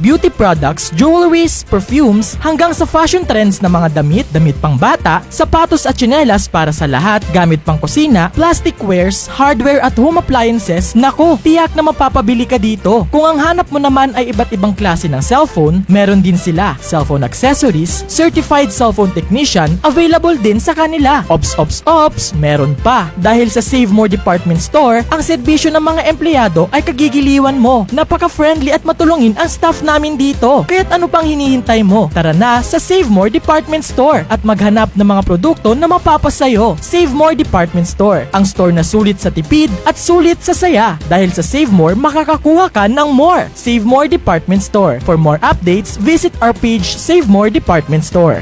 beauty products, jewelries, perfumes, hanggang sa fashion trends na mga damit pang bata, sapatos at tsinelas para sa lahat, gamit pang kusina, plastic wares, hardware at home appliances, naku, tiyak na mapapabili ka dito. Kung ang hanap mo naman ay iba't ibang klase ng cellphone, meron din sila. Cellphone accessories, certified cellphone technician, available din sa kanila. Ops, meron pa. Dahil sa Save More Department Store, ang serbisyo ng mga empleyado ay kagigiliwan mo. Napaka-friendly at matulungin ang staff namin dito. Kaya't ano pang hinihintay mo? Tara na sa Save More Department Store at maghanap ng mga produkto na mapapasayo. Save More Department Store, ang store na sulit sa tipid at sulit sa saya. Dahil sa Save More, makakakuha ka ng more. Save More Department Store. For more updates, visit our page Save More Department Store.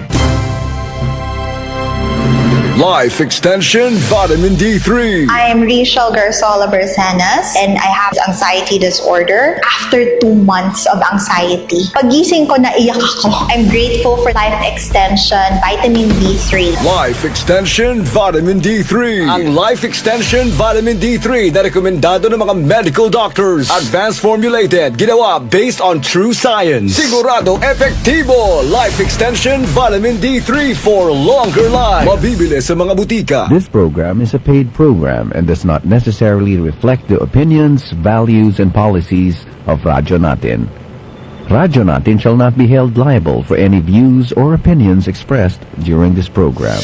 Life Extension Vitamin D3. I'm Rachel Garzola Bersanas and I have anxiety disorder after 2 months of anxiety. Pagising ko, naiyak ako. I'm grateful for Life Extension Vitamin D3. Life Extension Vitamin D3. Ang Life Extension Vitamin D3 na rekomendado ng mga medical doctors. Advanced formulated, ginawa based on true science. Sigurado epektibo. Life Extension Vitamin D3 for longer life. Mabibili sa mga butika. This program is a paid program and does not necessarily reflect the opinions, values, and policies of Radyo Natin. Radyo Natin shall not be held liable for any views or opinions expressed during this program.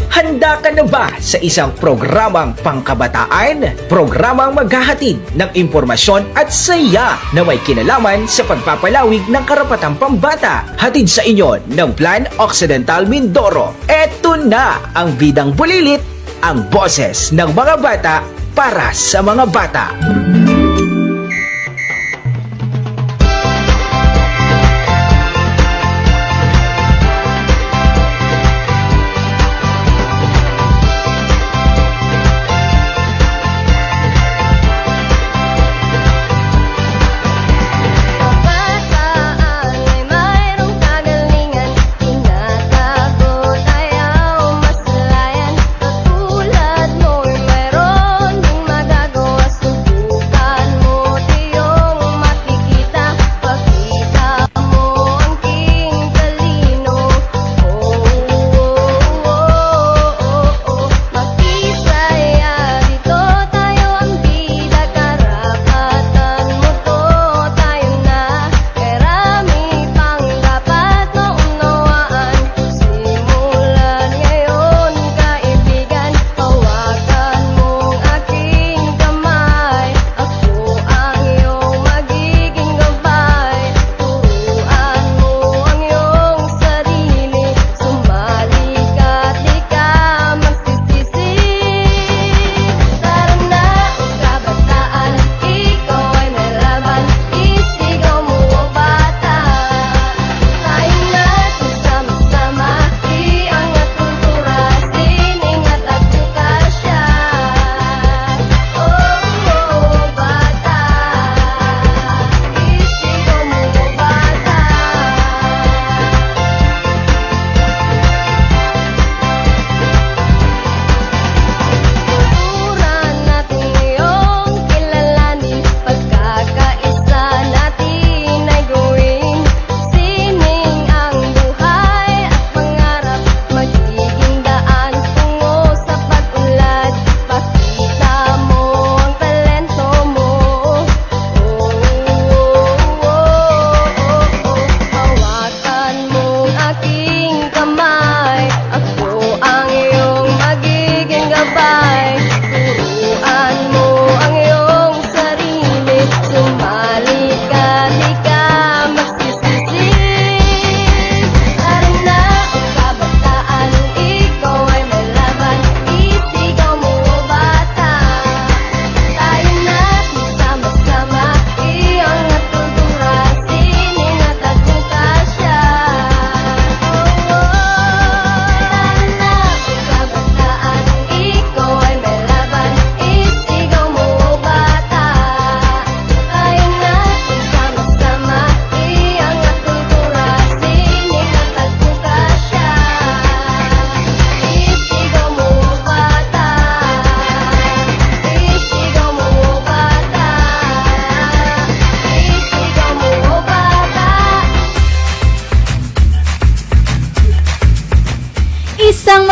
Handa ka na ba sa isang programang pangkabataan? Programang maghahatid ng impormasyon at saya na may kinalaman sa pagpapalawig ng karapatang pambata. Hatid sa inyo ng Plan Occidental Mindoro. Eto na ang bidang bulilit, ang boses ng mga bata para sa mga bata.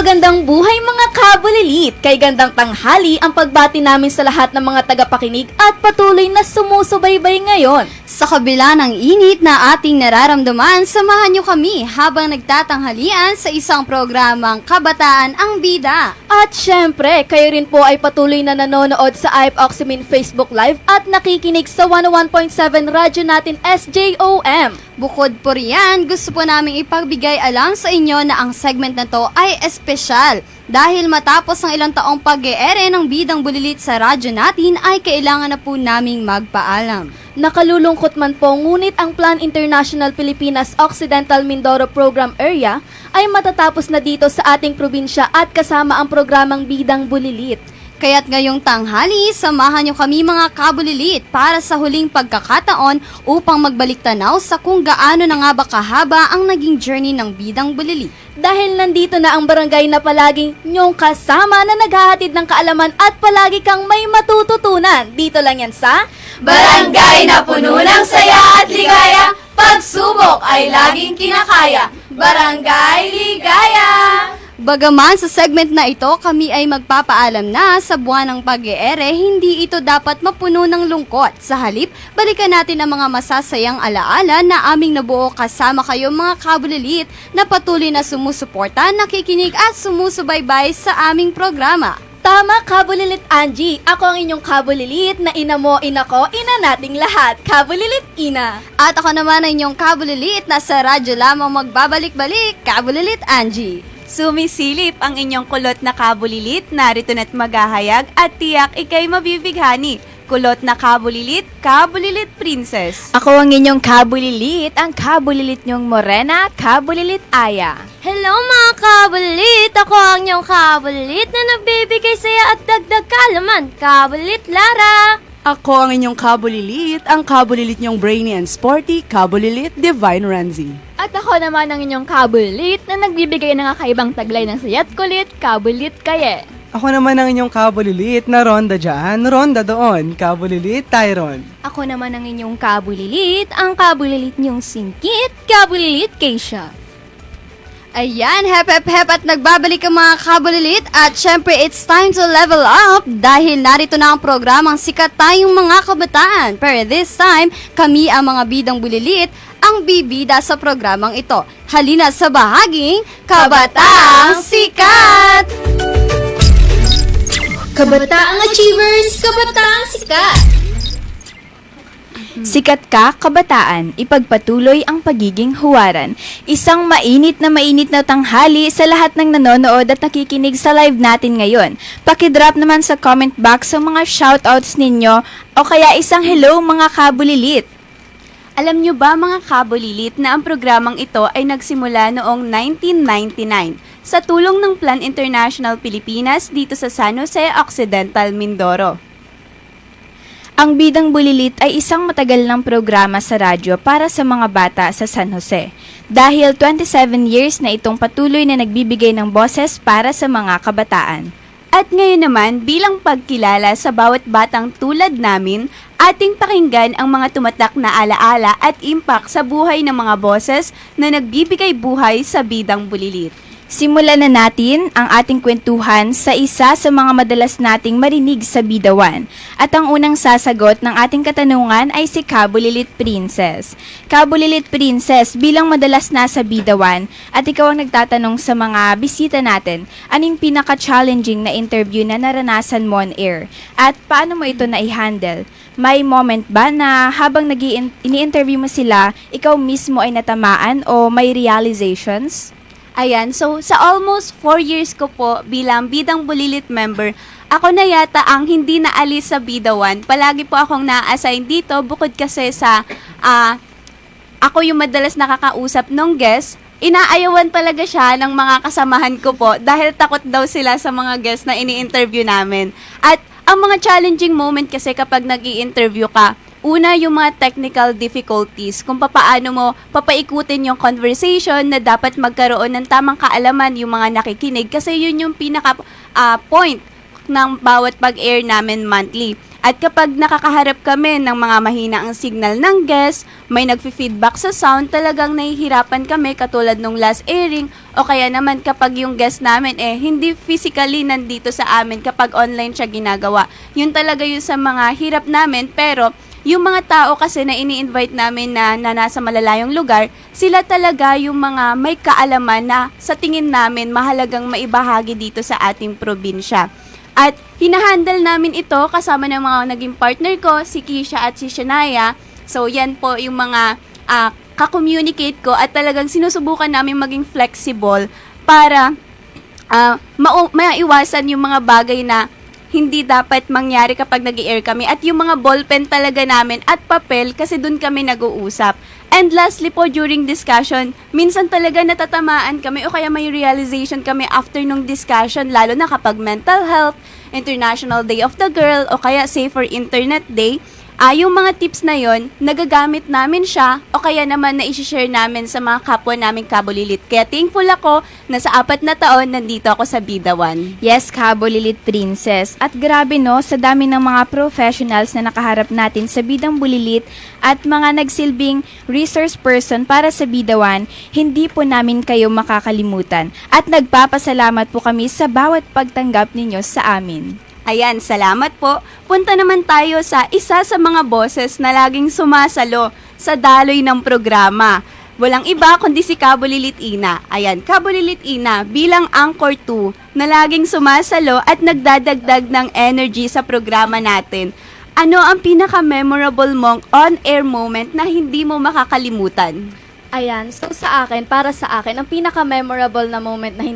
Magandang buhay mga kabulilit! Kay gandang tanghali ang pagbati namin sa lahat ng mga tagapakinig at patuloy na sumusubaybay ngayon. Sa kabila ng init na ating nararamdaman, samahan niyo kami habang nagtatanghalian sa isang programang Kabataan ang Bida. At syempre, kayo rin po ay patuloy na nanonood sa IF Oximin Facebook Live at nakikinig sa 101.7 radyo natin SJOM. Bukod po riyan, gusto po namin ipagbigay alam sa inyo na ang segment na to ay espesyal. Dahil matapos ang ilang taong pag-e-ere ng Bidang Bulilit sa radyo natin ay kailangan na po naming magpaalam. Nakalulungkot man po, ngunit ang Plan International Pilipinas Occidental Mindoro Program Area ay matatapos na dito sa ating probinsya at kasama ang programang Bidang Bulilit. Kaya't ngayong tanghali, samahan niyo kami mga kabulilit para sa huling pagkakataon upang magbalik tanaw sa kung gaano na nga ba kahaba ang naging journey ng Bidang Bulilit. Dahil nandito na ang barangay na palaging nyong kasama na naghahatid ng kaalaman at palagi kang may matututunan. Dito lang yan sa Barangay na puno ng saya at ligaya, pagsubok ay laging kinakaya. Barangay Ligaya! Bagaman sa segment na ito, kami ay magpapaalam na sa buwan ng pag-e-ere, hindi ito dapat mapuno ng lungkot. Sa halip, balikan natin ang mga masasayang alaala na aming nabuo kasama kayo mga kabulilit na patuloy na sumusuporta, nakikinig at sumusubaybay sa aming programa. Tama, Kabulilit Angie. Ako ang inyong kabulilit na ina mo, ina ko, ina nating lahat. Kabulilit Ina. At ako naman ang inyong kabulilit na sa radyo lamang magbabalik-balik, Kabulilit Angie. Sumisilip ang inyong kulot na kabulilit, narito na't maghahayag at tiyak ikay mabibighani. Kulot na kabulilit, Kabulilit Princess. Ako ang inyong kabulilit, ang kabulilit niyong Morena, Kabulilit Aya. Hello mga kabulilit! Ako ang inyong kabulilit na nagbibigay saya at dagdag kaalaman, Kabulilit Lara! Ako ang inyong kabulilit, ang kabulilit niyong brainy and sporty, Kabulilit Divine Ranzi. At ako naman ang inyong kabulilit na nagbibigay ng kakaibang taglay ng sayat kulit, Kabulit Kaye. Ako naman ang inyong kabulilit na ronda dyan, ronda doon, Kabulilit Tyron. Ako naman ang inyong kabulilit, ang kabulilit niyong Singkit, Kabulilit Keisha. Ayan, hep at nagbabalik ang mga kabulilit at syempre it's time to level up dahil narito na ang programang Sikat Tayong Mga Kabataan. Pero this time, kami ang mga bidang bulilit ang bibida sa programang ito. Halina sa bahaging Kabataang Sikat! Kabataang Achievers, Kabataang Sikat! Sikat ka, kabataan, ipagpatuloy ang pagiging huwaran. Isang mainit na tanghali sa lahat ng nanonood at nakikinig sa live natin ngayon. Pakidrop naman sa comment box ang mga shoutouts ninyo o kaya isang hello mga kabulilit. Alam nyo ba mga kabulilit na ang programang ito ay nagsimula noong 1999 sa tulong ng Plan International Pilipinas dito sa San Jose Occidental, Mindoro. Ang Bidang Bulilit ay isang matagal ng programa sa radyo para sa mga bata sa San Jose. Dahil 27 years na itong patuloy na nagbibigay ng boses para sa mga kabataan. At ngayon naman, bilang pagkilala sa bawat batang tulad namin, ating pakinggan ang mga tumatak na alaala at impact sa buhay ng mga boses na nagbibigay buhay sa Bidang Bulilit. Simulan na natin ang ating kwentuhan sa isa sa mga madalas nating marinig sa bidawan. At ang unang sasagot ng ating katanungan ay si Kabulilit Princess. Kabulilit Princess, bilang madalas nasa bidawan at ikaw ang nagtatanong sa mga bisita natin, anong pinaka-challenging na interview na naranasan mo on air? At paano mo ito na-handle? May moment ba na habang ini-interview mo sila, ikaw mismo ay natamaan o may realizations? Ayan, so sa almost 4 years ko po bilang Bidang Bulilit member, ako na yata ang hindi naalis sa bidawan. Palagi po akong na-assign dito bukod kasi sa ako yung madalas nakakausap ng guest. Inaayawan talaga siya ng mga kasamahan ko po dahil takot daw sila sa mga guests na ini-interview namin. At ang mga challenging moment kasi kapag nag-i-interview ka, una, yung mga technical difficulties, kung papaano mo papaikutin yung conversation na dapat magkaroon ng tamang kaalaman yung mga nakikinig kasi yun yung pinaka point ng bawat pag-air namin monthly. At kapag nakakaharap kami ng mga mahina ang signal ng guest, may nagfi-feedback sa sound, talagang nahihirapan kami katulad nung last airing, o kaya naman kapag yung guest namin hindi physically nandito sa amin kapag online siya ginagawa. Yun talaga yun sa mga hirap namin, pero yung mga tao kasi na ini-invite namin na nasa malalayong lugar, sila talaga yung mga may kaalaman na sa tingin namin mahalagang maibahagi dito sa ating probinsya. At hinahandle namin ito kasama ng mga naging partner ko, si Kisha at si Shania. So yan po yung mga ka-communicate ko at talagang sinusubukan namin maging flexible para maiwasan yung mga bagay na hindi dapat mangyari kapag nag-i-air kami. At yung mga ballpen talaga namin at papel kasi dun kami nag-uusap. And lastly po, during discussion, minsan talaga natatamaan kami o kaya may realization kami after nung discussion, lalo na kapag mental health, International Day of the Girl, o kaya Safer Internet Day. Yung mga tips na yon, nagagamit namin siya o kaya naman na i-share namin sa mga kapwa naming kabulilit. Kaya thankful ako na sa 4 na taon nandito ako sa Bida 1. Yes, Kabulilit Princess. At grabe no, sa dami ng mga professionals na nakaharap natin sa Bidang Bulilit at mga nagsilbing resource person para sa Bida 1, hindi po namin kayo makakalimutan. At nagpapasalamat po kami sa bawat pagtanggap ninyo sa amin. Ayan, salamat po. Punta naman tayo sa isa sa mga boses na laging sumasalo sa daloy ng programa. Walang iba kundi si Kabulilit Ina. Ayan, Kabulilit Ina bilang Anchor 2 na laging sumasalo at nagdadagdag ng energy sa programa natin. Ano ang pinaka-memorable mong on-air moment na hindi mo makakalimutan? Ayan, so sa akin, para sa akin, ang pinaka-memorable na moment na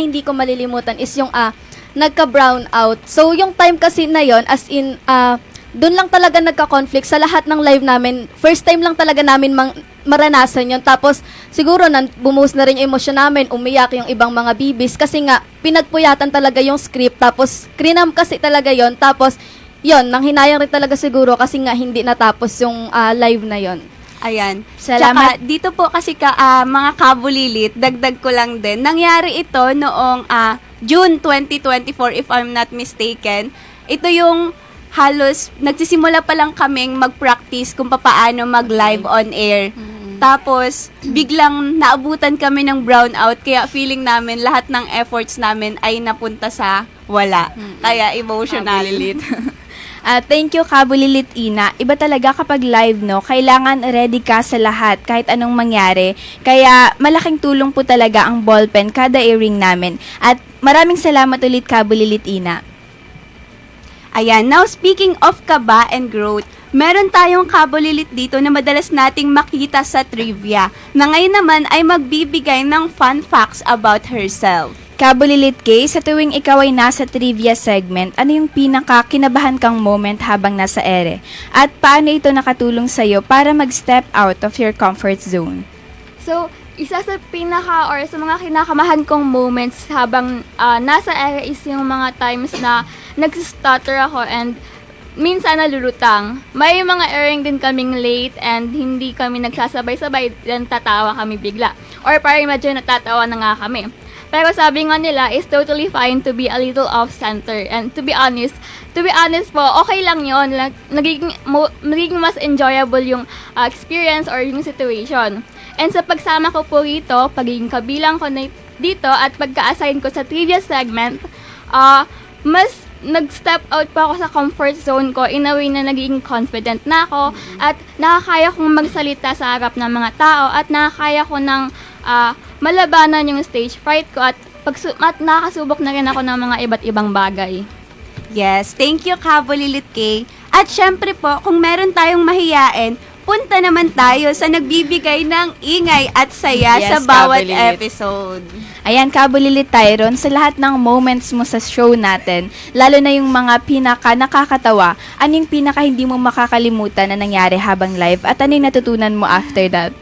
hindi ko malilimutan is yung nagka-brown out. So, yung time kasi na yon, as in, doon lang talaga nagka-conflict sa lahat ng live namin. First time lang talaga namin maranasan yon. Tapos, siguro, bumuhos na rin yung emosyon namin, umiyak yung ibang mga bibis. Kasi nga, pinagpuyatan talaga yung script. Tapos, krinam kasi talaga yon. Tapos, yon, nanghinayang rin talaga siguro kasi nga hindi natapos yung live na yon. Ayan. Salamat. Tsaka, dito po kasi mga kabulilit, dagdag ko lang din. Nangyari ito noong June 2024, if I'm not mistaken. Ito yung halos, nagsisimula pa lang kaming mag-practice kung paano mag-live on air. Tapos, biglang naabutan kami ng brownout, kaya feeling namin lahat ng efforts namin ay napunta sa wala. Kaya emotional. Thank you, Kabulilit Ina. Iba talaga kapag live, no? Kailangan ready ka sa lahat, kahit anong mangyari. Kaya malaking tulong po talaga ang ballpen kada airing namin. At maraming salamat ulit, Kabulilit Ina. Ayan, now speaking of kaba and growth, meron tayong kabulilit dito na madalas nating makita sa trivia, na ngayon naman ay magbibigay ng fun facts about herself. Kabulilit Kay, sa tuwing ikaw ay nasa trivia segment, ano yung pinaka-kinabahan kang moment habang nasa ere? At paano ito nakatulong sa'yo para mag-step out of your comfort zone? So, isa sa sa mga kinakamahan kong moments habang nasa ere is yung mga times na nag-stutter ako and minsan nalulutang. May mga airing din kaming late and hindi kami nagsasabay-sabay, then tatawa kami bigla. Or parang medyo natatawa na nga kami. Pero sabi nga nila, it's totally fine to be a little off-center. And to be honest po, okay lang yun. Like, nagiging mas enjoyable yung experience or yung situation. And sa pagsama ko po rito, pagiging kabilang ko dito at pagka-assign ko sa trivia segment, mas nag-step out pa ako sa comfort zone ko in a way na naging confident na ako at nakakaya kong magsalita sa harap ng mga tao at nakakaya ko ng malabanan yung stage fright ko at nakakasubok na rin ako ng mga iba't ibang bagay. Yes, thank you, Kabulilit Kay. At syempre po, kung meron tayong mahiyain, punta naman tayo sa nagbibigay ng ingay at saya sa bawat episode. Ayan, Kabulilit Tyron, sa lahat ng moments mo sa show natin, lalo na yung mga pinaka-nakakatawa, ano yung pinaka hindi mo makakalimutan na nangyari habang live at ano yung natutunan mo after that?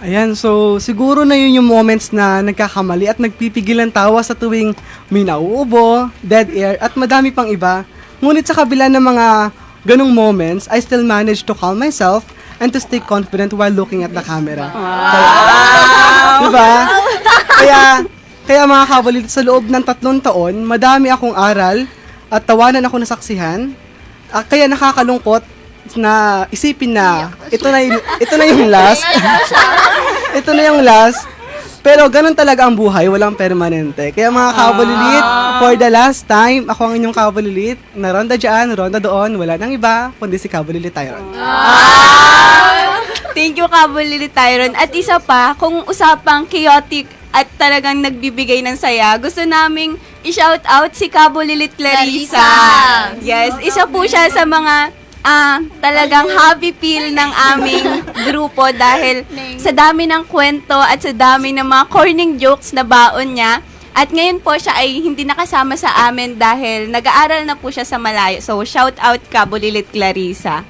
Ayan, so siguro na yun yung moments na nagkakamali at nagpipigilan tawa sa tuwing may nauubo, dead air, at madami pang iba. Ngunit sa kabila ng mga ganong moments, I still manage to calm myself and to stay confident while looking at the camera. Wow! Diba? Kaya mga kabulilit, sa loob ng 3 taon, madami akong aral at tawanan ako nasaksihan. Kaya nakakalungkot na isipin na ito na yung last. Ito na yung last. Pero ganun talaga ang buhay, walang permanente. Kaya mga kabulilit, for the last time, ako ang inyong kabulilit, na ronda dyan, ronda doon, wala nang iba, kundi si Kabulilit Tyron. Thank you, Kabulilit Tyron. At isa pa, kung usapang chaotic at talagang nagbibigay ng saya, gusto naming i-shout out si Kabulilit Clarissa. Yes, isa po siya sa mga talagang happy feel ng aming grupo dahil sa dami ng kwento at sa dami ng mga corning jokes na baon niya. At ngayon po siya ay hindi nakasama sa amin dahil nag-aaral na po siya sa malayo. So, shout out Kabulilit Clarissa.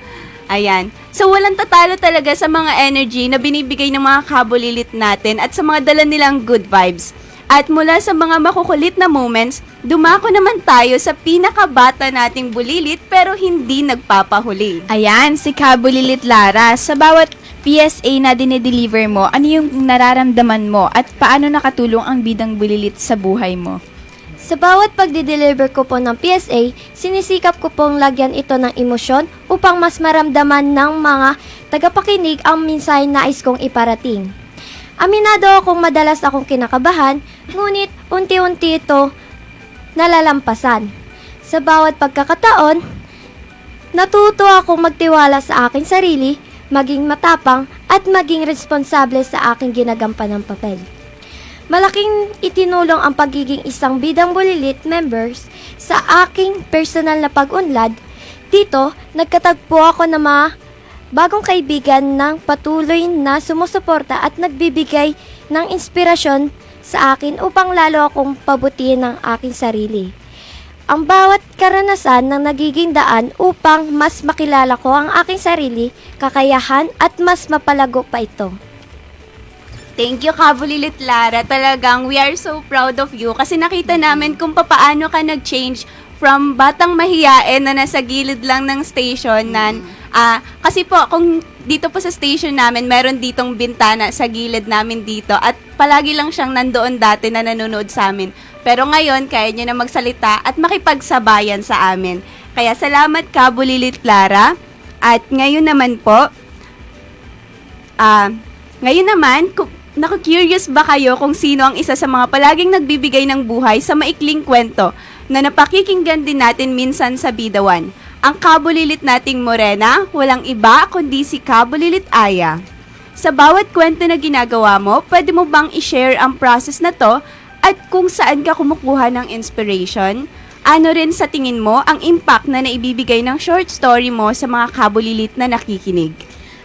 Ayan. So, walang tatalo talaga sa mga energy na binibigay ng mga kabulilit natin at sa mga dala nilang good vibes. At mula sa mga makukulit na moments, dumako naman tayo sa pinakabata nating bulilit pero hindi nagpapahuli. Ayan, si Kabulilit Lara. Sa bawat PSA na dinedeliver mo, ano yung nararamdaman mo at paano nakatulong ang bidang bulilit sa buhay mo? Sa bawat pagdi-deliver ko po ng PSA, sinisikap ko pong lagyan ito ng emosyon upang mas maramdaman ng mga tagapakinig ang mensahe na nais kong iparating. Aminado akong madalas akong kinakabahan, ngunit unti-unti ito nalalampasan. Sa bawat pagkakataon, natuto akong magtiwala sa aking sarili, maging matapang at maging responsable sa aking ginagampanan ng papel. Malaking itinulong ang pagiging isang bidang bulilit members sa aking personal na pag-unlad. Dito, nagkatagpo ako ng mga bagong kaibigan ng patuloy na sumusuporta at nagbibigay ng inspirasyon sa akin upang lalo akong pabutihin ang aking sarili. Ang bawat karanasan ng nagiging daan upang mas makilala ko ang aking sarili, kakayahan at mas mapalago pa ito. Thank you, Kabulilit Lara. Talagang we are so proud of you kasi nakita namin kung paano ka nag-change from batang mahiyain na nasa gilid lang ng station na kasi po kung dito po sa station namin meron ditong bintana sa gilid namin dito at palagi lang siyang nandoon dati na nanonood sa amin. Pero ngayon kaya niyo na magsalita at makipagsabayan sa amin. Kaya salamat, Kabulilit Lara. At ngayon naman po naku-curious ba kayo kung sino ang isa sa mga palaging nagbibigay ng buhay sa maikling kwento na napakikinggan din natin minsan sa Bidawan? Ang kabulilit nating morena, walang iba kundi si Kabulilit Aya. Sa bawat kwento na ginagawa mo, pwede mo bang i-share ang process na to at kung saan ka kumukuha ng inspiration? Ano rin sa tingin mo ang impact na naibibigay ng short story mo sa mga kabulilit na nakikinig?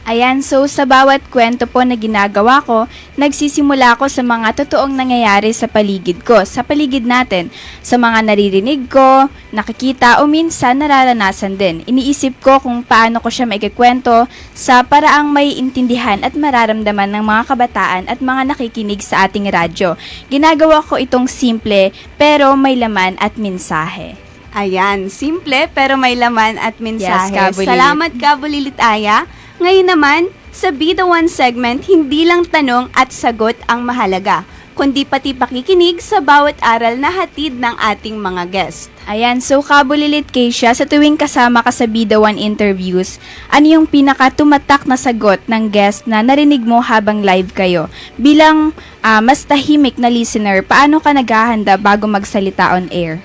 Ayan, so sa bawat kwento po na ginagawa ko, nagsisimula ako sa mga totoong nangyayari sa paligid ko, sa paligid natin, sa mga naririnig ko, nakikita o minsan nararanasan din. Iniisip ko kung paano ko siya maikikwento sa paraang may intindihan at mararamdaman ng mga kabataan at mga nakikinig sa ating radyo. Ginagawa ko itong simple pero may laman at mensahe. Ayan, simple pero may laman at mensahe. Yes, Kabulilit. Salamat, Kabulilit Aya. Ngayon naman, sa Bidawan segment, hindi lang tanong at sagot ang mahalaga, kundi pati pakikinig sa bawat aral na hatid ng ating mga guest. Ayan, so Kabulilit Keisha, sa tuwing kasama ka sa Bidawan interviews, ano yung pinaka-tumatak na sagot ng guest na narinig mo habang live kayo? Bilang mas tahimik na listener, paano ka naghahanda bago magsalita on air?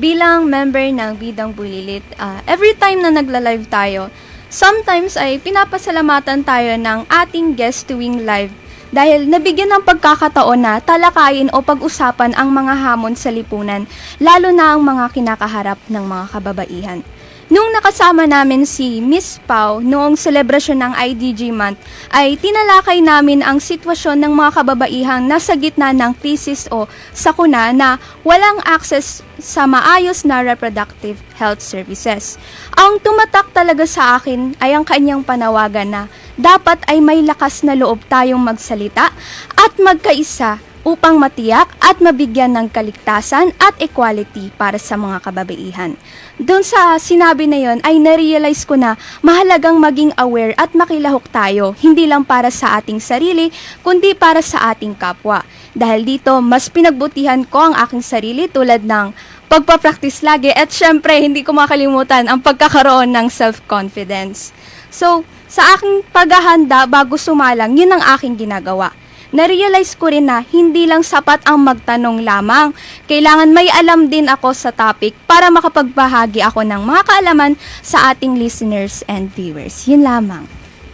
Bilang member ng Bidang Bulilit, every time na nagla-live tayo, sometimes ay pinapasalamatan tayo ng ating guest tuwing live dahil nabigyan ng pagkakataon na talakayin o pag-usapan ang mga hamon sa lipunan, lalo na ang mga kinakaharap ng mga kababaihan. Nung nakasama namin si Miss Pau noong selebrasyon ng IDG Month, ay tinalakay namin ang sitwasyon ng mga kababaihang nasa gitna ng krisis o sakuna na walang access sa maayos na reproductive health services. Ang tumatak talaga sa akin ay ang kanyang panawagan na dapat ay may lakas na loob tayong magsalita at magkaisa upang matiyak at mabigyan ng kaligtasan at equality para sa mga kababaihan. Doon sa sinabi na yon ay na-realize ko na mahalagang maging aware at makilahok tayo, hindi lang para sa ating sarili, kundi para sa ating kapwa. Dahil dito, mas pinagbutihan ko ang aking sarili tulad ng pagpapractice lagi at syempre hindi ko makalimutan ang pagkakaroon ng self-confidence. So, sa aking paghahanda bago sumalang, yun ang aking ginagawa. Na-realize ko rin na hindi lang sapat ang magtanong lamang. Kailangan may alam din ako sa topic para makapagbahagi ako ng mga kaalaman sa ating listeners and viewers. Yun lamang.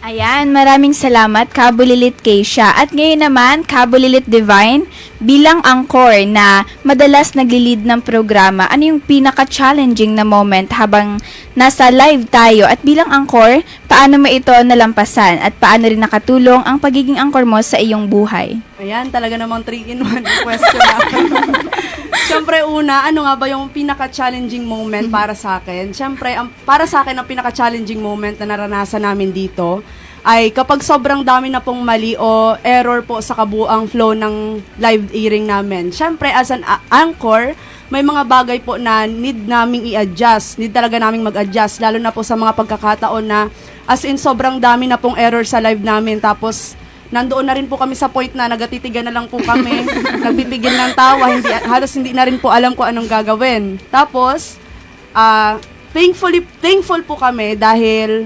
Ayan, maraming salamat Kabulilit Keisha. At ngayon naman, Kabulilit Divine, bilang anchor na madalas nagli-lead ng programa, ano yung pinaka-challenging na moment habang nasa live tayo? At bilang anchor, paano mo ito nalampasan? At paano rin nakatulong ang pagiging anchor mo sa iyong buhay? Ayan, talaga namang 3-in-1 question natin. Siyempre, una, ano nga ba yung pinaka-challenging moment para sa akin? Siyempre, para sa akin, ang pinaka-challenging moment na naranasan namin dito ay kapag sobrang dami na pong mali o error po sa kabuang flow ng live airing namin. Siyempre, as an anchor, may mga bagay po na need naming i-adjust. Need talaga naming mag-adjust, lalo na po sa mga pagkakataon na as in sobrang dami na pong error sa live namin. Tapos, nandoon na rin po kami sa point na nagatitigan na lang po kami, nagpipigil ng tawa, halos hindi na rin po alam kung anong gagawin. Tapos, thankful po kami dahil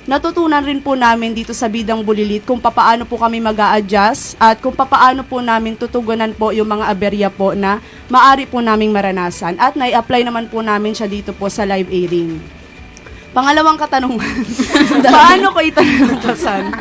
natutunan rin po namin dito sa Bidang Bulilit kung papaano po kami mag-a-adjust at kung papaano po namin tutugunan po yung mga aberya po na maari po naming maranasan. At nai-apply naman po namin siya dito po sa live airing. Pangalawang katanungan, paano ko ito nalampasan?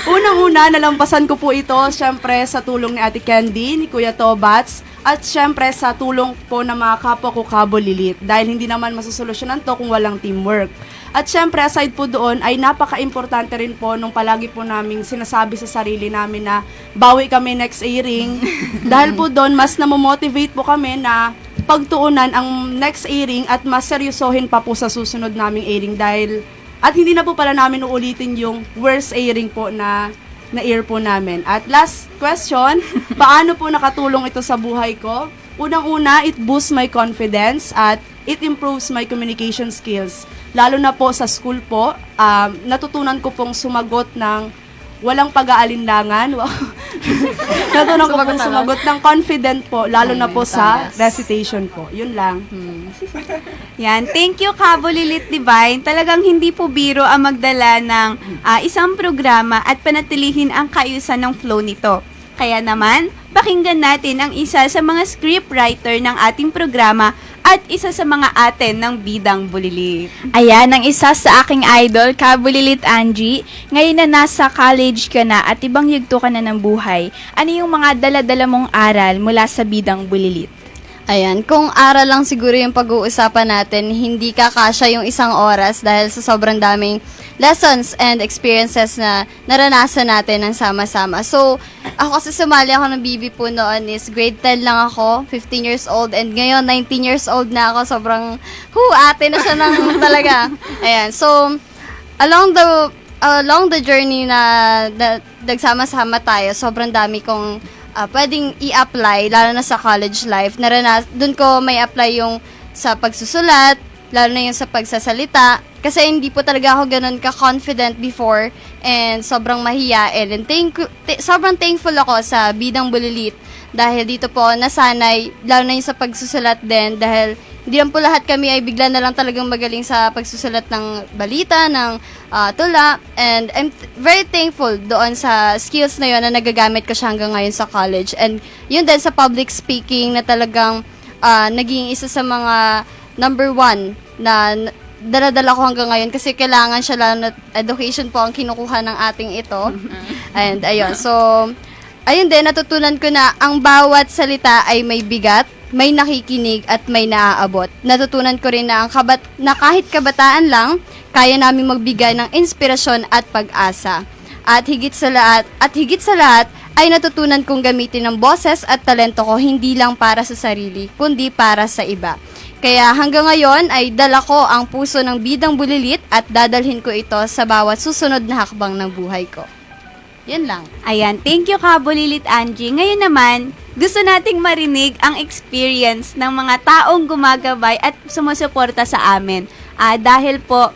Unang-una, nalampasan ko po ito, syempre, sa tulong ni Ate Candy, ni Kuya Tobats, at syempre, sa tulong po ng mga kapwa ko Kabulilit, dahil hindi naman masusolusyonan to kung walang teamwork. At syempre, aside po doon, ay napaka-importante rin po nung palagi po naming sinasabi sa sarili namin na bawi kami next airing. Dahil po doon, mas namomotivate po kami na pagtuunan ang next airing at mas seryosohin pa po sa susunod naming airing dahil at hindi na po pala namin uulitin yung worst airing po na air po namin. At last question, paano po nakatulong ito sa buhay ko? Unang-una, it boosts my confidence at it improves my communication skills. Lalo na po sa school po, natutunan ko pong sumagot ng walang pag-aalinlangan. Natutunan ko pong sumagot ng confident po, lalo na po sa recitation po. Yun lang. Yan, thank you Kabulilit Divine. Talagang hindi po biro ang magdala ng isang programa at panatilihin ang kaayusan ng flow nito. Kaya naman, pakinggan natin ang isa sa mga scriptwriter ng ating programa at isa sa mga aten ng Bidang Bulilit. Ayan, ang isa sa aking idol, Kabulilit Angie. Ngayon na nasa college ka na at ibang yugto ka na ng buhay, ano yung mga dala-dala mong aral mula sa Bidang Bulilit? Ayan, kung aral lang siguro yung pag-uusapan natin, hindi kakasya yung isang oras dahil sa sobrang daming lessons and experiences na naranasan natin ng sama-sama. So, ako kasi sumali ako ng BB po noon is grade 10 lang ako, 15 years old, and ngayon 19 years old na ako, sobrang, ate na siya ng talaga. Ayan, so, along the journey na nagsama-sama tayo, sobrang dami kong pwedeng i-apply, lalo na sa college life. Doon ko may apply yung sa pagsusulat, lalo na yung sa pagsasalita. Kasi hindi po talaga ako ganun ka-confident before and sobrang mahiyain. And sobrang thankful ako sa Bidang Bulilit dahil dito po nasanay, lalo na yung sa pagsusulat din dahil hindi lang po lahat kami ay bigla na lang talagang magaling sa pagsusulat ng balita, ng tula. And I'm very thankful doon sa skills na yun na nagagamit ko siya hanggang ngayon sa college. And yun din sa public speaking na talagang naging isa sa mga number 1 na dala-dala ko hanggang ngayon kasi kailangan siya, lalo na education po ang kinukuha ng ating ito. And ayun, so ayun din, natutunan ko na ang bawat salita ay may bigat, may nakikinig at may naaabot. Natutunan ko rin na na kahit kabataan lang, kaya namin magbigay ng inspirasyon at pag-asa. At higit sa lahat, ay natutunan kong gamitin ang boses at talento ko hindi lang para sa sarili, kundi para sa iba. Kaya hanggang ngayon ay dala ko ang puso ng Bidang Bulilit at dadalhin ko ito sa bawat susunod na hakbang ng buhay ko. Yan lang. Ayan, thank you Kabulilit Angie. Ngayon naman, gusto nating marinig ang experience ng mga taong gumagabay at sumusuporta sa amin. Dahil po,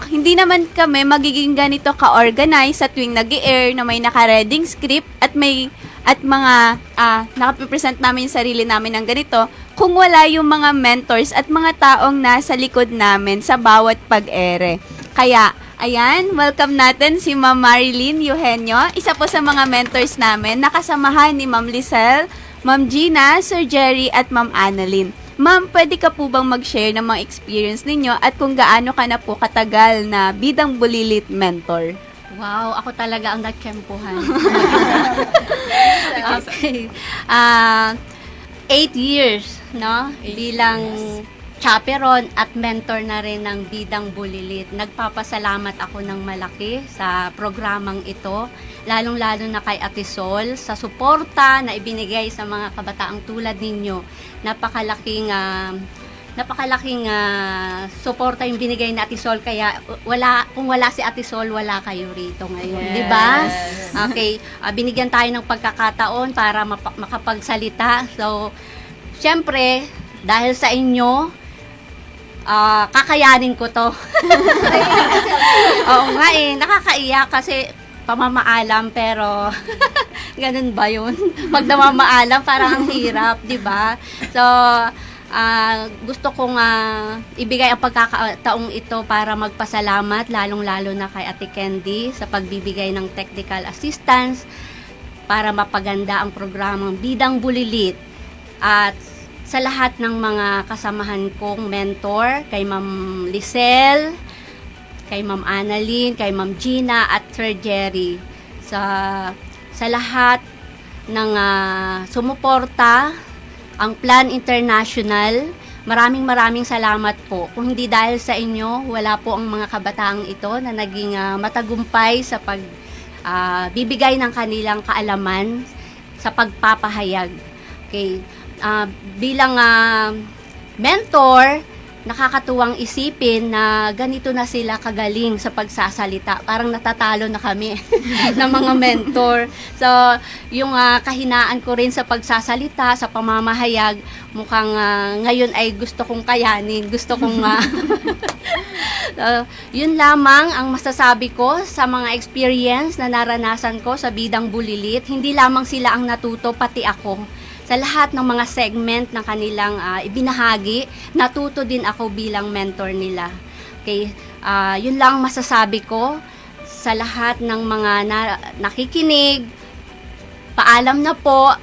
hindi naman kami magiging ganito ka-organize sa tuwing nag-i-air na may naka-reading script at mga nakapipresent namin yung sarili namin ng ganito kung wala yung mga mentors at mga taong nasa likod namin sa bawat pag-ere. Kaya, ayan, welcome natin si Ma'am Marilyn Eugenio, isa po sa mga mentors namin, nakasamahan ni Ma'am Lisel, Ma'am Gina, Sir Jerry at Ma'am Annalyn. Ma'am, pwede ka po bang mag-share ng mga experience ninyo at kung gaano ka na po katagal na Bidang Bulilit mentor? Wow, ako talaga ang nagkempuhan. Okay. 8 years, no? Bilang chaperon at mentor na rin ng Bidang Bulilit. Nagpapasalamat ako ng malaki sa programang ito, lalong-lalo na kay Ate Sol, sa suporta na ibinigay sa mga kabataang tulad ninyo. Napakalaking suporta yung binigay ni Ate Sol, kaya kung wala si Ate Sol, wala kayo rito ngayon, Yes. di ba? Okay, binigyan tayo ng pagkakataon para makapagsalita. So, syempre, dahil sa inyo, kakayanin ko to. Oo nga nakakaiyak kasi pamamaalam, pero ganun ba yun? Pag namamaalam, parang ang hirap, di ba? So, gusto kong ibigay ang pagkakataong ito para magpasalamat, lalong-lalo na kay Ate Candy sa pagbibigay ng technical assistance para mapaganda ang programang Bidang Bulilit. At sa lahat ng mga kasamahan kong mentor, kay Ma'am Lisel, kay Ma'am Annalyn, kay Ma'am Gina at Sir Jerry, sa lahat ng sumuporta, ang Plan International, maraming salamat po. Kung hindi dahil sa inyo, wala po ang mga kabataang ito na naging matagumpay sa bibigay ng kanilang kaalaman sa pagpapahayag. Okay. Bilang mentor, nakakatuwang isipin na ganito na sila kagaling sa pagsasalita. Parang natatalo na kami ng mga mentor. So, yung kahinaan ko rin sa pagsasalita, sa pamamahayag, mukhang ngayon ay gusto kong kayanin. Gusto kong... yun lamang ang masasabi ko sa mga experience na naranasan ko sa Bidang Bulilit. Hindi lamang sila ang natuto, pati ako. Sa lahat ng mga segment na kanilang ibinahagi, natuto din ako bilang mentor nila. Okay, yun lang masasabi ko sa lahat ng mga nakikinig. Paalam na po.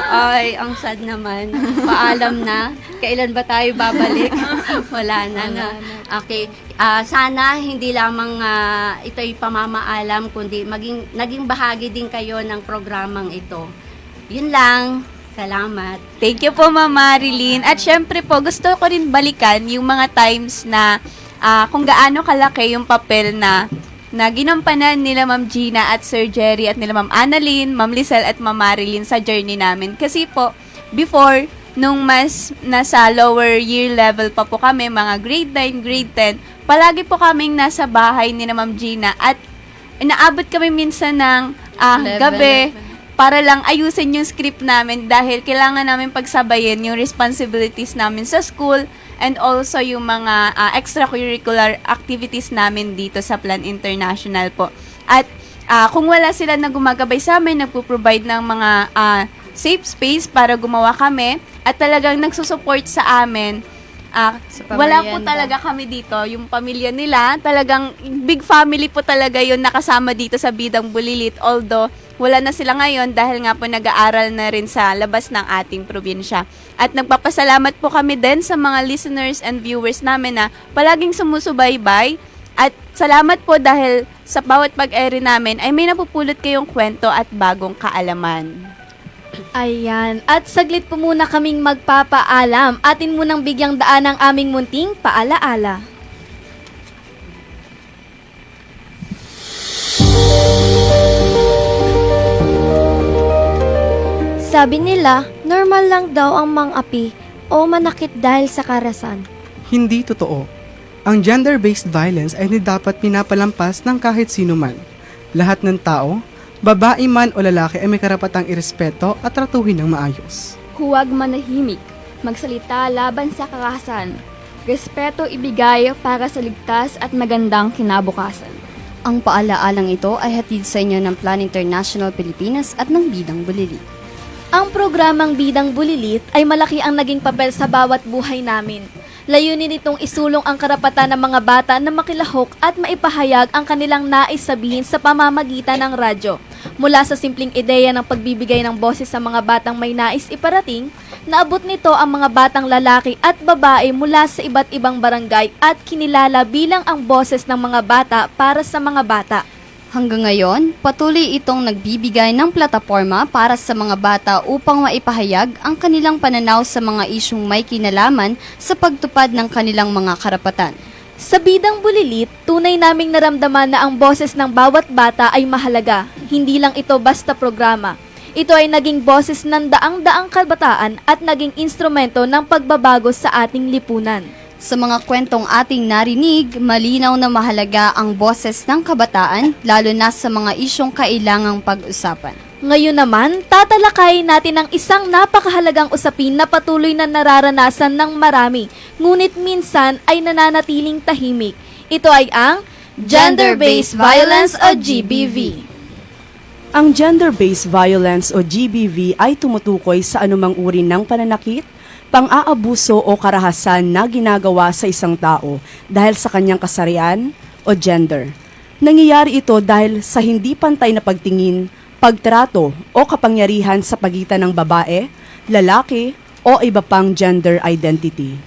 Ay, ang sad naman. Paalam na. Kailan ba tayo babalik? Wala na. Okay, sana hindi lamang ito'y pamamaalam, kundi naging bahagi din kayo ng programang ito. Yun lang. Salamat. Thank you po, Ma'am Marilyn. At syempre po, gusto ko rin balikan yung mga times na kung gaano kalaki yung papel na ginampanan nila Ma'am Gina at Sir Jerry at nila Ma'am Annalyn, Ma'am Lisel at Ma'am Marilyn sa journey namin. Kasi po, before, nung mas nasa lower year level pa po kami, mga grade 9, grade 10, palagi po kaming nasa bahay ni Ma'am Gina at inaabot kami minsan ng gabi para lang ayusin yung script namin dahil kailangan namin pagsabayin yung responsibilities namin sa school and also yung mga extracurricular activities namin dito sa Plan International po. At kung wala sila na gumagabay sa amin, nagpo-provide ng mga safe space para gumawa kami at talagang nagsusupport sa amin, wala po talaga kami dito. Yung pamilya nila, talagang big family po talaga yun nakasama dito sa Bidang Bulilit. Although, wala na sila ngayon dahil nga po nag-aaral na rin sa labas ng ating probinsya. At nagpapasalamat po kami din sa mga listeners and viewers namin na palaging sumusubaybay. At salamat po dahil sa bawat pag-air namin ay may napupulot kayong kwento at bagong kaalaman. Ayan. At saglit po muna kaming magpapaalam. Atin munang bigyang daan ang aming munting paalaala. Sabi nila, normal lang daw ang mang-api o manakit dahil sa karasan. Hindi totoo. Ang gender-based violence ay hindi dapat pinapalampas ng kahit sino man. Lahat ng tao, babae man o lalaki ay may karapatang irespeto at tratuhin ng maayos. Huwag manahimik, magsalita laban sa karahasan. Respeto ibigay para sa ligtas at magandang kinabukasan. Ang paalaalang ito ay hatid sa inyo ng Plan International Pilipinas at ng Bidang Bulilit. Ang programang Bidang Bulilit ay malaki ang naging papel sa bawat buhay namin. Layunin nitong isulong ang karapatan ng mga bata na makilahok at maipahayag ang kanilang nais sabihin sa pamamagitan ng radyo. Mula sa simpleng ideya ng pagbibigay ng boses sa mga batang may nais iparating, naabot nito ang mga batang lalaki at babae mula sa iba't ibang barangay at kinilala bilang ang boses ng mga bata para sa mga bata. Hanggang ngayon, patuloy itong nagbibigay ng plataporma para sa mga bata upang maipahayag ang kanilang pananaw sa mga isyung may kinalaman sa pagtupad ng kanilang mga karapatan. Sa Bidang Bulilit, tunay naming naramdaman na ang boses ng bawat bata ay mahalaga. Hindi lang ito basta programa. Ito ay naging boses ng daang-daang kabataan at naging instrumento ng pagbabago sa ating lipunan. Sa mga kwentong ating narinig, malinaw na mahalaga ang boses ng kabataan, lalo na sa mga isyong kailangang pag-usapan. Ngayon naman, tatalakayin natin ang isang napakahalagang usapin na patuloy na nararanasan ng marami, ngunit minsan ay nananatiling tahimik. Ito ay ang Gender-Based Violence o GBV. Ang gender-based violence o GBV ay tumutukoy sa anumang uri ng pananakit, pang-aabuso o karahasan na ginagawa sa isang tao dahil sa kanyang kasarian o gender. Nangyayari ito dahil sa hindi pantay na pagtingin, pagtrato o kapangyarihan sa pagitan ng babae, lalaki o iba pang gender identity.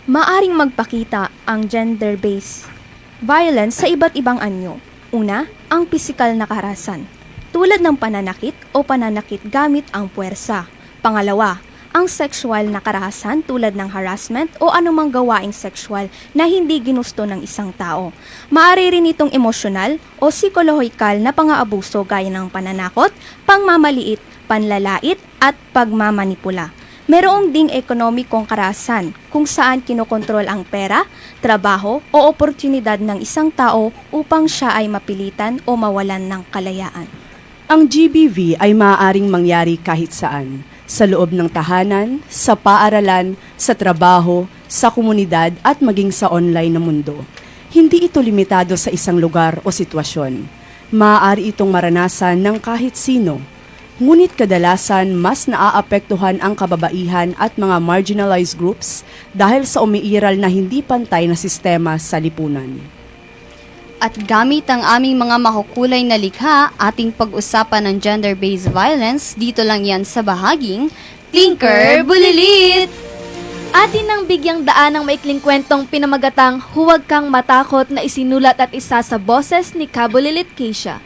Maaring magpakita ang gender-based violence sa iba't ibang anyo. Una, ang pisikal na karahasan, tulad ng pananakit o pananakit gamit ang puwersa. Pangalawa, ang sexual na karahasan tulad ng harassment o anumang gawaing sexual na hindi ginusto ng isang tao. Maaari rin itong emosyonal o psikolohikal na pang-aabuso gaya ng pananakot, pangmamaliit, panlalait at pagmamanipula. Merong ding ekonomikong karahasan kung saan kinokontrol ang pera, trabaho o oportunidad ng isang tao upang siya ay mapilitan o mawalan ng kalayaan. Ang GBV ay maaaring mangyari kahit saan, sa loob ng tahanan, sa paaralan, sa trabaho, sa komunidad at maging sa online na mundo. Hindi ito limitado sa isang lugar o sitwasyon. Maaari itong maranasan ng kahit sino. Ngunit kadalasan mas naaapektuhan ang kababaihan at mga marginalized groups dahil sa umiiral na hindi pantay na sistema sa lipunan. At gamit ang aming mga makukulay na likha, ating pag-usapan ng gender-based violence, dito lang yan sa bahaging Tinker Bulilit! Atin nang bigyang daan ng maikling kwentong pinamagatang Huwag Kang Matakot na isinulat at isa sa boses ni Kabulilit Keisha.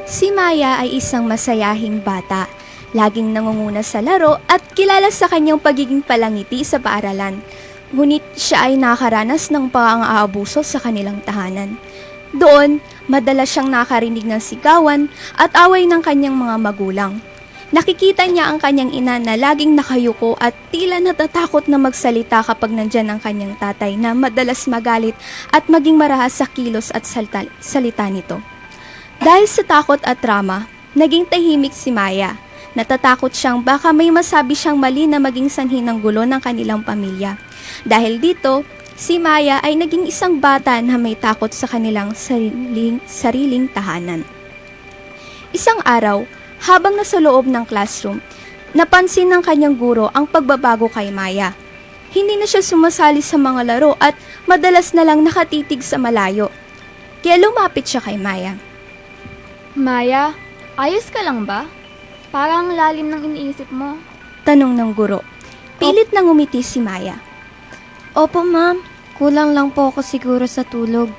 Si Maya ay isang masayahing bata. Laging nangunguna sa laro at kilala sa kanyang pagiging palangiti sa paaralan. Ngunit siya ay nakaranas ng pang-aabuso sa kanilang tahanan. Doon, madalas siyang nakarinig ng sigawan at away ng kanyang mga magulang. Nakikita niya ang kanyang ina na laging nakayuko at tila natatakot na magsalita kapag nandyan ang kanyang tatay na madalas magalit at maging marahas sa kilos at salita nito. Dahil sa takot at trauma, naging tahimik si Maya. Natatakot siyang baka may masabi siyang mali na maging sanhi ng gulo ng kanilang pamilya. Dahil dito, si Maya ay naging isang bata na may takot sa kanilang sariling tahanan. Isang araw, habang nasa loob ng classroom, napansin ng kanyang guro ang pagbabago kay Maya. Hindi na siya sumasali sa mga laro at madalas na lang nakatitig sa malayo. Kaya lumapit siya kay Maya. Maya, ayos ka lang ba? Parang lalim ng iniisip mo. Tanong ng guro. Pilit na ngumiti si Maya. Opo ma'am, kulang lang po ako siguro sa tulog.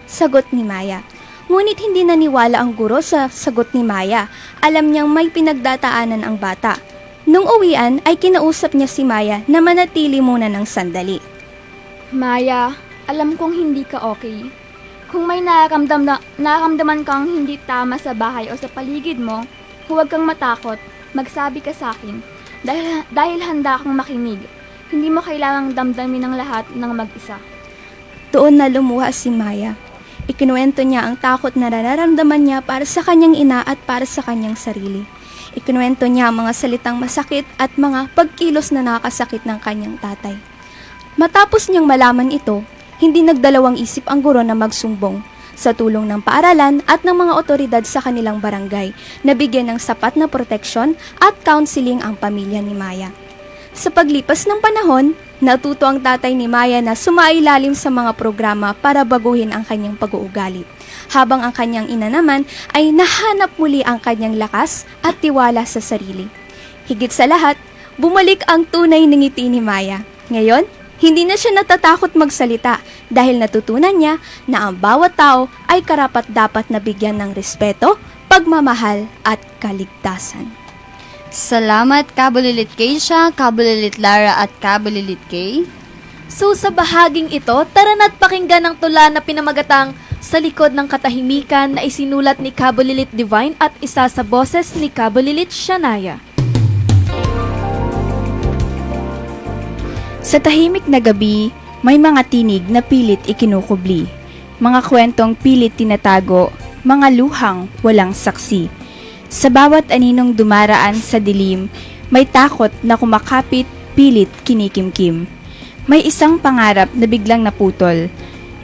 Sagot ni Maya. Ngunit hindi naniwala ang guro sa sagot ni Maya. Alam niyang may pinagdataanan ang bata. Nung uwian ay kinausap niya si Maya na manatili muna ng sandali. Maya, alam kong hindi ka okay. Kung may nararamdaman kang hindi tama sa bahay o sa paligid mo, huwag kang matakot, magsabi ka sa akin. Dahil handa kang makinig. Hindi mo kailangang damdamin ang lahat ng mag-isa. Doon na lumuha si Maya. Ikinuwento niya ang takot na nararamdaman niya para sa kanyang ina at para sa kanyang sarili. Ikinuwento niya ang mga salitang masakit at mga pagkilos na nakakasakit ng kanyang tatay. Matapos niyang malaman ito, hindi nagdalawang isip ang guro na magsumbong. Sa tulong ng paaralan at ng mga otoridad sa kanilang barangay, nabigyan ng sapat na proteksyon at counseling ang pamilya ni Maya. Sa paglipas ng panahon, natuto ang tatay ni Maya na sumailalim sa mga programa para baguhin ang kanyang pag-uugali, habang ang kanyang ina naman ay nahanap muli ang kanyang lakas at tiwala sa sarili. Higit sa lahat, bumalik ang tunay na ngiti ni Maya. Ngayon, hindi na siya natatakot magsalita dahil natutunan niya na ang bawat tao ay karapat-dapat na bigyan ng respeto, pagmamahal at kaligtasan. Salamat Kabulilit Keisha, Kabulilit Lara at Kabulilit Kay. So sa bahaging ito, tara na't pakinggan ang tula na pinamagatang Sa Likod ng Katahimikan na isinulat ni Kabulilit Divine at isa sa boses ni Kabulilit Shania. Sa tahimik na gabi, may mga tinig na pilit ikinukubli. Mga kwentong pilit tinatago, mga luhang walang saksi. Sa bawat aninong dumaraan sa dilim, may takot na kumakapit, pilit kinikimkim. May isang pangarap na biglang naputol,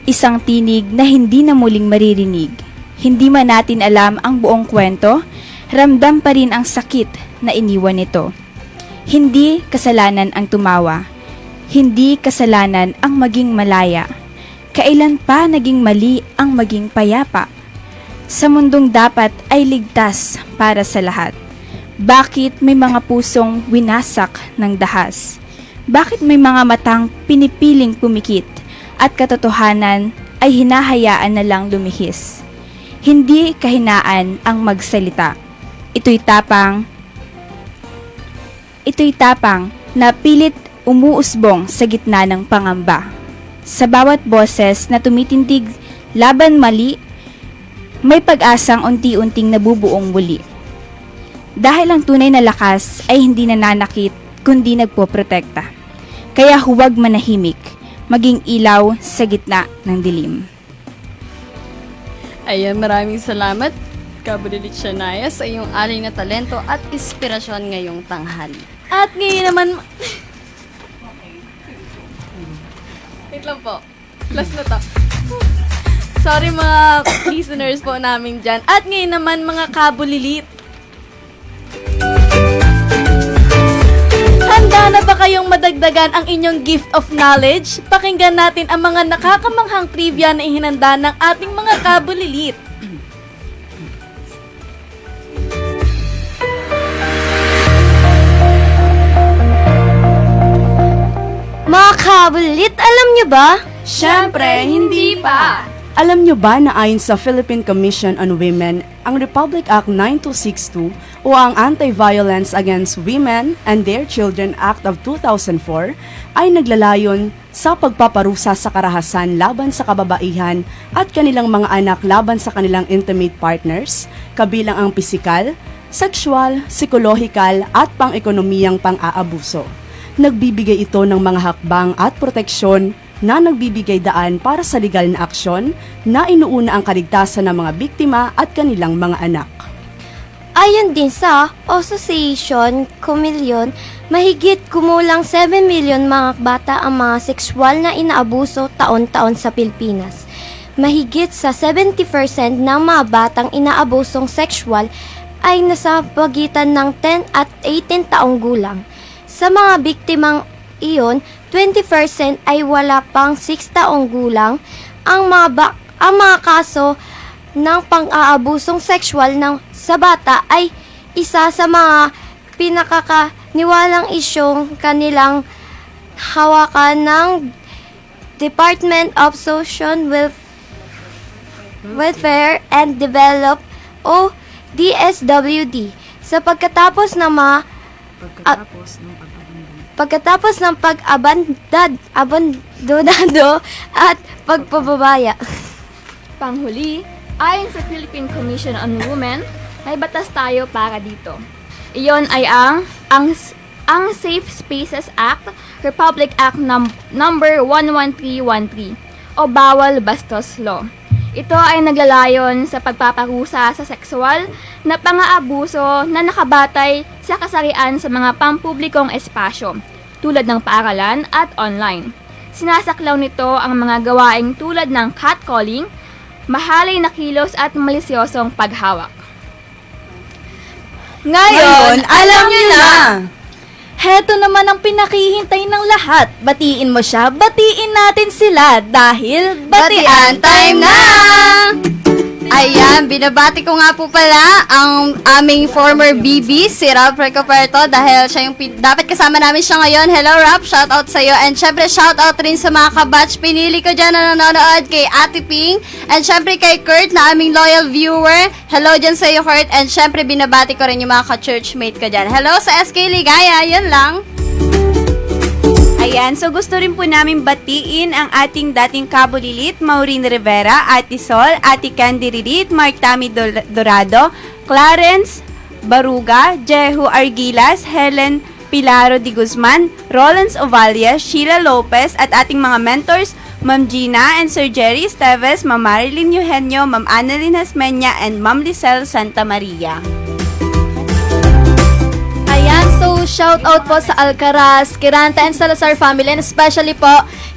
isang tinig na hindi na muling maririnig. Hindi man natin alam ang buong kwento, ramdam pa rin ang sakit na iniwan nito. Hindi kasalanan ang tumawa. Hindi kasalanan ang maging malaya. Kailan pa naging mali ang maging payapa? Sa mundong dapat ay ligtas para sa lahat. Bakit may mga pusong winasak ng dahas? Bakit may mga matang pinipiling pumikit at katotohanan ay hinahayaan na lang lumihis? Hindi kahinaan ang magsalita. Ito'y tapang na pilit umuusbong sa gitna ng pangamba. Sa bawat boses na tumitindig laban mali, may pag-asang unti-unting nabubuong muli. Dahil ang tunay na lakas ay hindi nananakit kundi nagpoprotekta. Kaya huwag manahimik, maging ilaw sa gitna ng dilim. Ayan, maraming salamat, Kabulilit Shania, sa iyong aring na talento at inspirasyon ngayong tanghali. At ngayon naman... Wait lang po. Last na to. Sorry mga listeners po namin dyan. At ngayon naman mga kabulilit. Handa na ba kayong madagdagan ang inyong gift of knowledge? Pakinggan natin ang mga nakakamanghang trivia na ihinanda ng ating mga kabulilit. Mga kabulilit, alam nyo ba? Siyempre, hindi pa! Alam nyo ba na ayon sa Philippine Commission on Women, ang Republic Act 9262 o ang Anti-Violence Against Women and Their Children Act of 2004 ay naglalayon sa pagpaparusa sa karahasan laban sa kababaihan at kanilang mga anak laban sa kanilang intimate partners, kabilang ang pisikal, sexual, psikolohikal at pang-ekonomiyang pang-aabuso. Nagbibigay ito ng mga hakbang at proteksyon na nagbibigay daan para sa legal na aksyon na inuuna ang kaligtasan ng mga biktima at kanilang mga anak. Ayon din sa Association Comillion, mahigit kumulang 7 million mga bata ang mga sexual na inaabuso taon-taon sa Pilipinas. Mahigit sa 70% ng mga batang inaabusong sexual ay nasa pagitan ng 10 at 18 taong gulang. Sa mga biktimang iyon, 20% ay wala pang 6 taong gulang. Ang mga kaso ng pang-aabusong sexual sa bata ay isa sa mga pinakakaniwalang isyong kanilang hawakan ng Department of Social Welfare and Development o DSWD. Pagkatapos ng pag-abandonado at pagpababaya. Panghuli, ayon sa Philippine Commission on Women, may batas tayo para dito. Iyon ay ang Safe Spaces Act, Republic Act number 11313 o Bawal Bastos Law. Ito ay naglalayon sa pagpaparusa sa sexual na pang-aabuso na nakabatay sa kasarian sa mga pampublikong espasyo, tulad ng paaralan at online. Sinasaklaw nito ang mga gawaing tulad ng catcalling, mahalay na kilos at malisyosong paghawak. Ngayon, alam niyo na! Heto naman ang pinakihintay ng lahat. Batiin mo siya, batiin natin sila dahil batian time na! Ayan, binabati ko nga po pala ang aming former BB, si Ralph Recoperto, dahil siya yung dapat kasama namin siya ngayon. Hello Ralph, shout out sa iyo. And syempre shout out rin sa mga kabatch pinili ko dyan na nanonood, kay Ate Ping. And syempre kay Kurt na aming loyal viewer. Hello dyan sa iyo Kurt. And syempre binabati ko rin yung mga ka-churchmate ko dyan. Hello sa SK Ligaya, yun lang. Ayan, so gusto rin po namin batiin ang ating dating kabulilit, Maureen Rivera, Ate Sol, Ate Candy Ririt, Mark Tami Dorado, Clarence Baruga, Jehu Argilas, Helen Pilaro Di Guzman, Rollins Ovalia, Sheila Lopez, at ating mga mentors, Ma'am Gina and Sir Jerry Esteves, Ma'am Marilyn Eugenio, Ma'am Annalyn Hasmenya, and Ma'am Lisel Santa Maria. Ayan, so shout out po sa Alcaraz, Kiranta and Salazar family, and especially po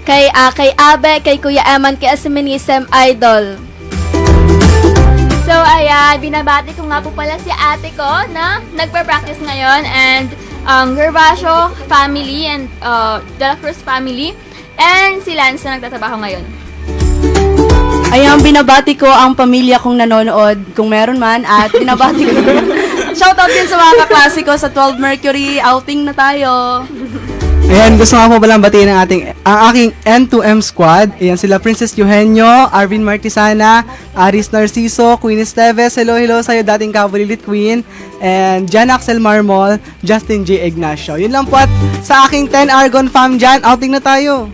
kay Abe, kay Kuya Eman, kay Asiminisem Idol. So ayan, binabati ko nga po pala si ate ko na nagpa-practice ngayon, and Gervasio family and De La Cruz family, and si Lance na nagtatrabaho ngayon. Ayan, binabati ko ang pamilya kong nanonood, kung meron man, at binabati ko shoutout din sa mga kaklase ko sa 12 Mercury, outing na tayo. Ayan, gusto nga po palang batiin ang aking N2M squad. Ayan, sila Princess Eugenio, Arvin Martisana, Aris Narciso, Queen Esteves, hello sa'yo, dating Kabulilit Queen, and Jan Axel Marmol, Justin J. Ignacio. Yun lang po, at sa aking 10 Argon fam dyan, outing na tayo.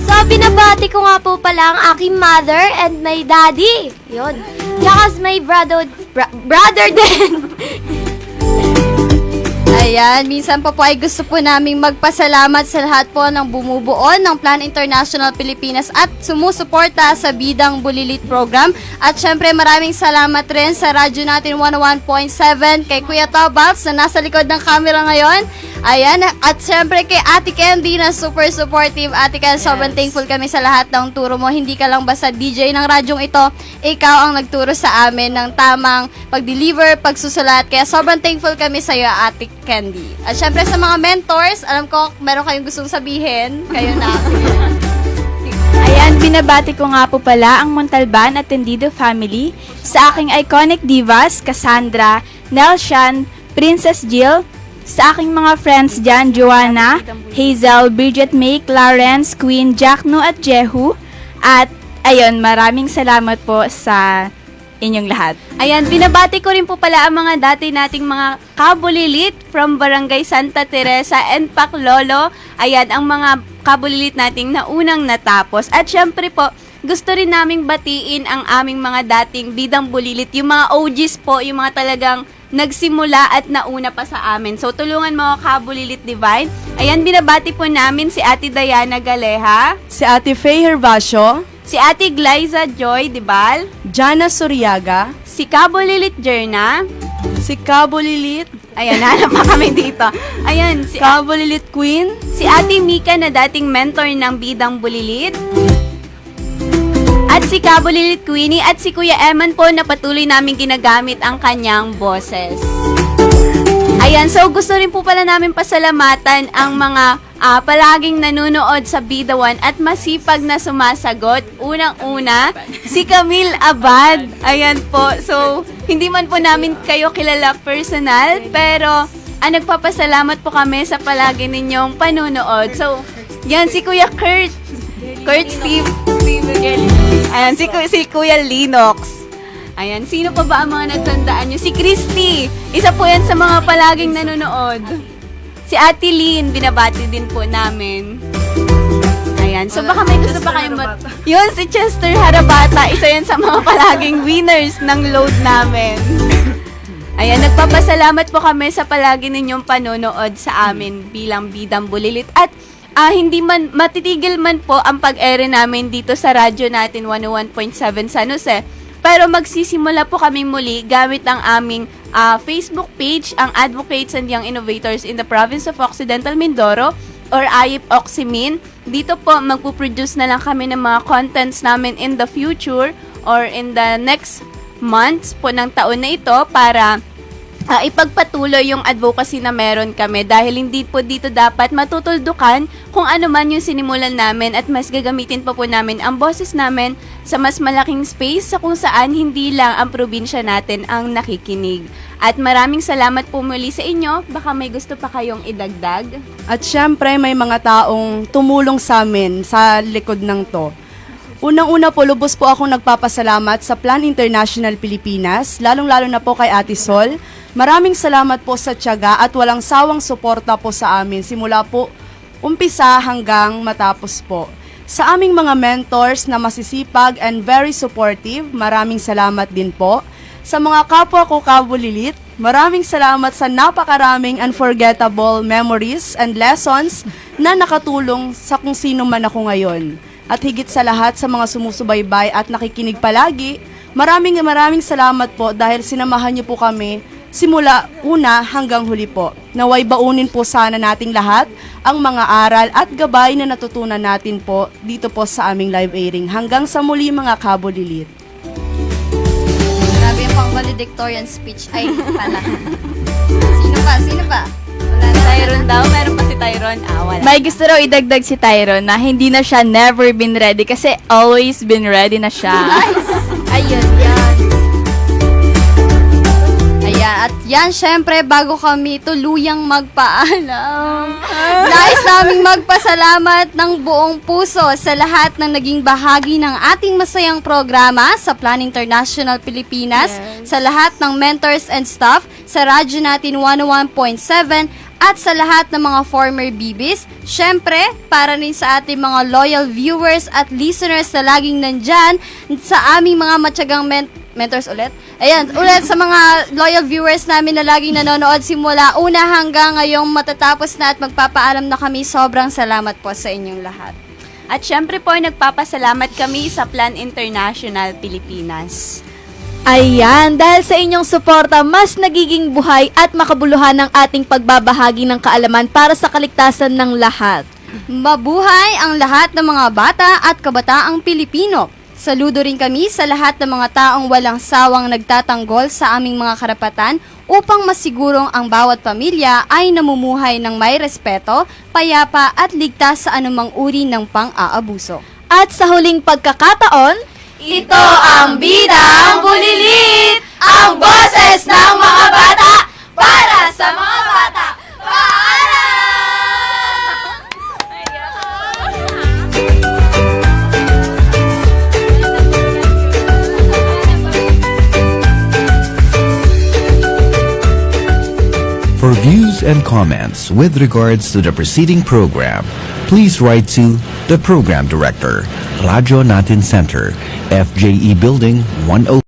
So, binabati ko nga po pala ang aking mother and my daddy. Yun. Tsaka may brother din. Ayan, minsan po ay gusto po naming magpasalamat sa lahat po ng bumubuo ng Plan International Pilipinas at sumusuporta sa Bidang Bulilit Program. At syempre maraming salamat rin sa radyo natin 101.7, kay Kuya Tobals na nasa likod ng camera ngayon. Ayan, at syempre kay Ate Candy na super supportive. Ate Candy, sobrang thankful kami sa lahat ng turo mo. Hindi ka lang basta DJ ng radyong ito, ikaw ang nagturo sa amin ng tamang pag-deliver, pagsusulat. Kaya sobrang thankful kami sa iyo, Ate Candy. At syempre sa mga mentors, alam ko meron kayong gustong sabihin. Kayo na. Ayan, binabati ko nga po pala ang Montalban at Tendido family, sa aking iconic divas, Cassandra, Nelshan, Princess Jill, sa aking mga friends dyan, Joanna, Hazel, Bridget May, Clarence, Queen, Jackno at Jehu. At ayun, maraming salamat po sa inyong lahat. Ayan, binabati ko rin po pala ang mga dati nating mga kabulilit from Barangay Santa Teresa and Paclolo. Ayan, ang mga kabulilit nating naunang natapos. At syempre po, gusto rin naming batiin ang aming mga dating bidang bulilit. Yung mga OGs po, yung mga talagang nagsimula at nauna pa sa amin. So, tulungan mo Kabulilit Divine. Ayan, binabati po namin si Ate Diana Galeha, Si Ate Faye Hervasio, si Ate Glyza Joy Dibal, Jana Suryaga, si Kabulilit Jerna, si Kabulilit, ayan, hanap pa kami dito. Ayan, si Kabulilit Queen, si Ate Mika na dating mentor ng Bidang Bulilit, at si Kabulilit Queenie, at si Kuya Eman po na patuloy namin ginagamit ang kanyang boses. Ayan, so gusto rin po pala namin pasalamatan ang mga palaging nanonood sa Bida One at masipag na sumasagot. Unang-una, si Camille Abad. Ayan po, so hindi man po namin kayo kilala personal, pero nagpapasalamat po kami sa palagi ninyong panunood. So, yan si Kuya Kurt Steve. Ayan, si Kuya Linox. Ayan, sino pa ba ang mga natandaan nyo? Si Christy. Isa po yan sa mga palaging nanonood. Si Ate Lynn, binabati din po namin. Ayan, so baka may gusto pa kayong Yun, si Chester Harabata. Isa yan sa mga palaging winners ng load namin. Ayan, nagpapasalamat po kami sa palagi ninyong panonood sa amin bilang Bidang Bulilit. At hindi man matitigil man po ang pag-ere namin dito sa radyo natin 101.7 San Jose. Pero magsisimula po kami muli gamit ang aming Facebook page, ang Advocates and Young Innovators in the Province of Occidental Mindoro or AYIP Occimin. Dito po magpuproduce na lang kami ng mga contents namin in the future or in the next months po ng taon na ito para ipagpatuloy yung advocacy na meron kami dahil hindi po dito dapat matutuldukan kung ano man yung sinimulan namin at mas gagamitin pa po namin ang boses namin sa mas malaking space sa kung saan hindi lang ang probinsya natin ang nakikinig. At maraming salamat po muli sa inyo. Baka may gusto pa kayong idagdag? At syempre, may mga taong tumulong sa amin sa likod ng to. Unang-una po, lubos po akong nagpapasalamat sa Plan International Pilipinas, lalong-lalo na po kay Ate Sol. Maraming salamat po sa tiyaga at walang sawang suporta po sa amin, simula po umpisa hanggang matapos po. Sa aming mga mentors na masisipag and very supportive, maraming salamat din po. Sa mga kapwa ko kabulilit, maraming salamat sa napakaraming unforgettable memories and lessons na nakatulong sa kung sino man ako ngayon. At higit sa lahat sa mga sumusubaybay at nakikinig palagi, maraming salamat po dahil sinamahan niyo po kami simula una hanggang huli po. Naway baunin po sana nating lahat ang mga aral at gabay na natutunan natin po dito po sa aming live airing. Hanggang sa muli mga kabulilit. Grabe yung pang valedictorian speech. Ay, pala. Sino pa? Tyron daw, meron pa si Tyron. Wala. May gusto raw idagdag si Tyron na hindi na siya never been ready kasi always been ready na siya. Ayun, yan. Ayan, at yan, syempre, bago kami tuluyang magpaalam, nais naming magpasalamat ng buong puso sa lahat ng naging bahagi ng ating masayang programa sa Plan International Pilipinas, sa lahat ng mentors and staff, sa radyo natin 101.7, at sa lahat ng mga former BBs, syempre, para rin sa ating mga loyal viewers at listeners na laging nandyan, sa aming mga matyagang mentors ulit. Ayan, ulit sa mga loyal viewers namin na laging nanonood simula una hanggang ngayong matatapos na at magpapaalam na kami. Sobrang salamat po sa inyong lahat. At syempre po, nagpapasalamat kami sa Plan International Pilipinas. Ayan, dahil sa inyong suporta, mas nagiging buhay at makabuluhan ang ating pagbabahagi ng kaalaman para sa kaligtasan ng lahat. Mabuhay ang lahat ng mga bata at kabataang Pilipino. Saludo rin kami sa lahat ng mga taong walang sawang nagtatanggol sa aming mga karapatan upang masigurong ang bawat pamilya ay namumuhay ng may respeto, payapa at ligtas sa anumang uri ng pang-aabuso. At sa huling pagkakataon, ito ang Bidang Bulilit, ang boses ng mga bata para sa mga bata. Paalam! For views and comments with regards to the preceding program, please write to the Program Director, Radyo Natin Center, FJE Building 101.